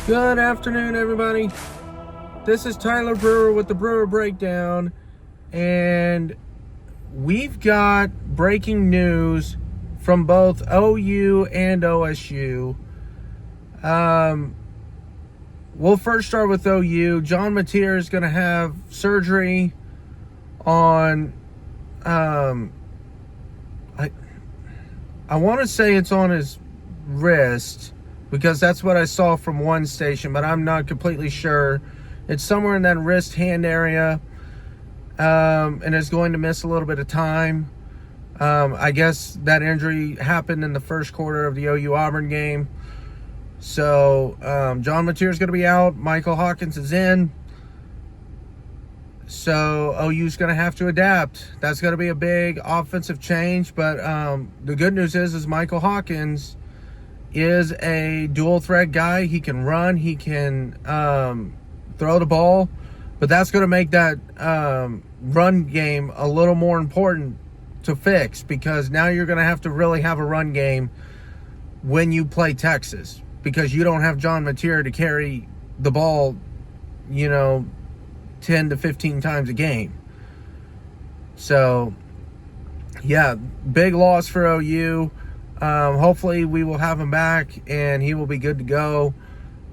Good afternoon, everybody. This is Tyler Brewer with the Brewer Breakdown, and we've got breaking news from both OU and OSU. We'll first start with OU. John Mateer is going to have surgery on, I want to say it's on his wrist, because that's what I saw from one station, but I'm not completely sure. It's somewhere in that wrist hand area, and is going to miss a little bit of time. I guess that injury happened in the first quarter of the OU Auburn game. So John Mateer is going to be out. Michael Hawkins is in. So OU's going to have to adapt. That's going to be a big offensive change. But the good news is Michael Hawkins is a dual threat guy. He can run, he can throw the ball, but that's going to make that run game a little more important to fix, because now you're going to have to really have a run game when you play Texas, because you don't have John Mateer to carry the ball 10 to 15 times a game. So yeah, big loss for OU. Hopefully we will have him back and he will be good to go.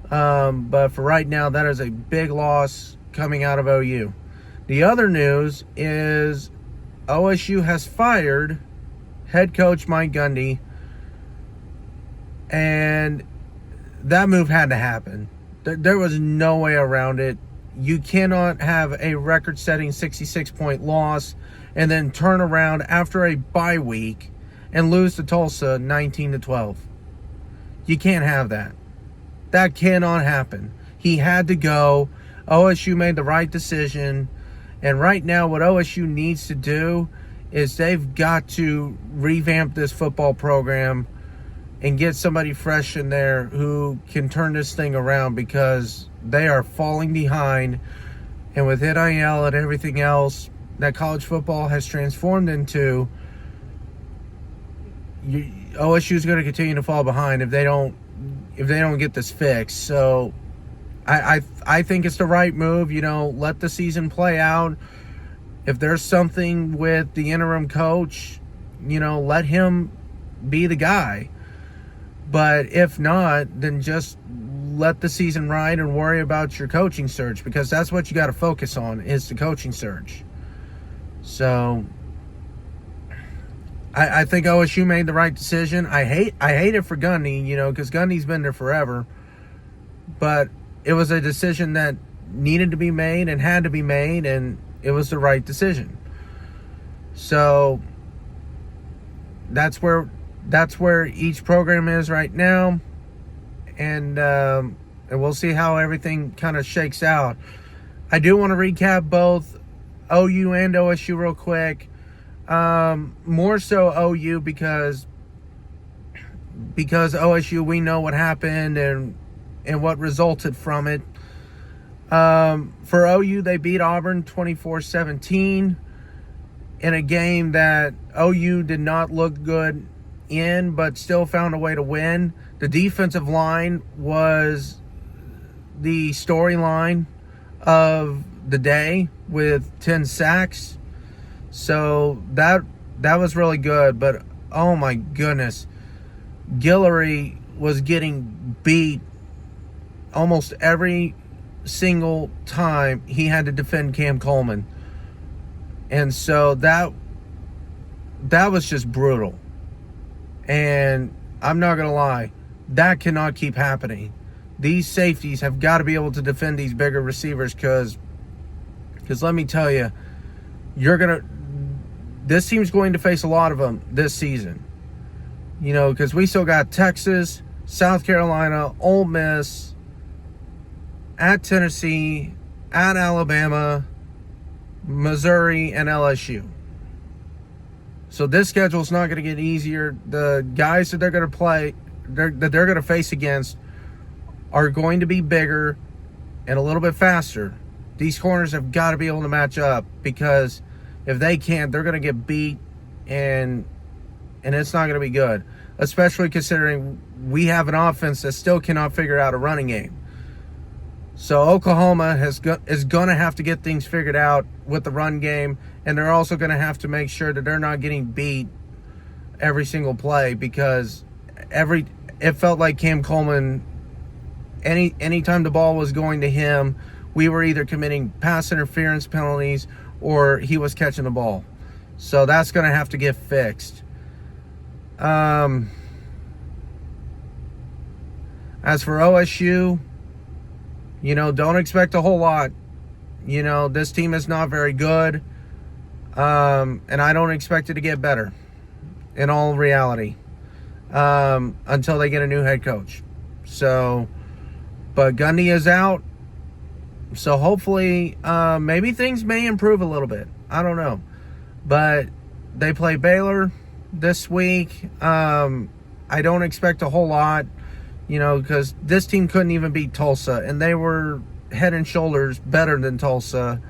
But for right now, that is a big loss coming out of OU. The other news is OSU has fired head coach Mike Gundy, and that move had to happen. There was no way around it. You cannot have a record-setting 66-point loss and then turn around after a bye week and lose to Tulsa 19-12. You can't have that. That cannot happen. He had to go. OSU made the right decision. And right now what OSU needs to do is they've got to revamp this football program and get somebody fresh in there who can turn this thing around, because they are falling behind. And with NIL and everything else that college football has transformed into, OSU is going to continue to fall behind if they don't get this fixed. So I think it's the right move. Let the season play out. If there's something with the interim coach, let him be the guy. But if not, then just let the season ride and worry about your coaching search, because that's what you got to focus on, is the coaching search. So I think OSU made the right decision. I hate it for Gundy, because Gundy's been there forever. But it was a decision that needed to be made and had to be made, and it was the right decision. So that's where each program is right now, and we'll see how everything kind of shakes out. I do want to recap both OU and OSU real quick. More so OU because OSU, we know what happened and what resulted from it. For OU, they beat Auburn 24-17 in a game that OU did not look good in, but still found a way to win. The defensive line was the storyline of the day with 10 sacks. So that was really good. But oh my goodness, Guillory was getting beat almost every single time he had to defend Cam Coleman. And so that was just brutal. And I'm not going to lie, that cannot keep happening. These safeties have got to be able to defend these bigger receivers, because let me tell you, this team's going to face a lot of them this season. Because we still got Texas, South Carolina, Ole Miss, at Tennessee, at Alabama, Missouri, and LSU. So this schedule is not going to get easier. The guys that they're going to play, that they're going to face against, are going to be bigger and a little bit faster. These corners have got to be able to match up, because if they can't, they're going to get beat, and it's not going to be good, especially considering we have an offense that still cannot figure out a running game. So Oklahoma is going to have to get things figured out with the run game, and they're also going to have to make sure that they're not getting beat every single play, because it felt like Cam Coleman, anytime the ball was going to him, we were either committing pass interference penalties or he was catching the ball. So that's going to have to get fixed. As for OSU, don't expect a whole lot. This team is not very good. And I don't expect it to get better, in all reality, until they get a new head coach. But Gundy is out. So hopefully, maybe things may improve a little bit. I don't know. But they play Baylor this week. I don't expect a whole lot, because this team couldn't even beat Tulsa, and they were head and shoulders better than Tulsa,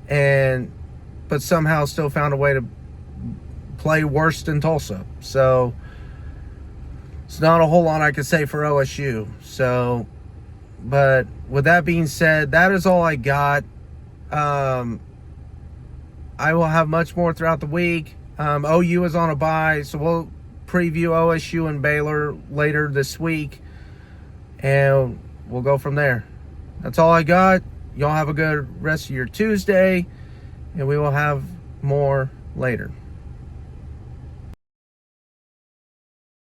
but somehow still found a way to play worse than Tulsa. So it's not a whole lot I could say for OSU. But with that being said, that is all I got. I will have much more throughout the week. OU is on a bye, so we'll preview OSU and Baylor later this week, and we'll go from there. That's all I got. Y'all have a good rest of your Tuesday, and we will have more later.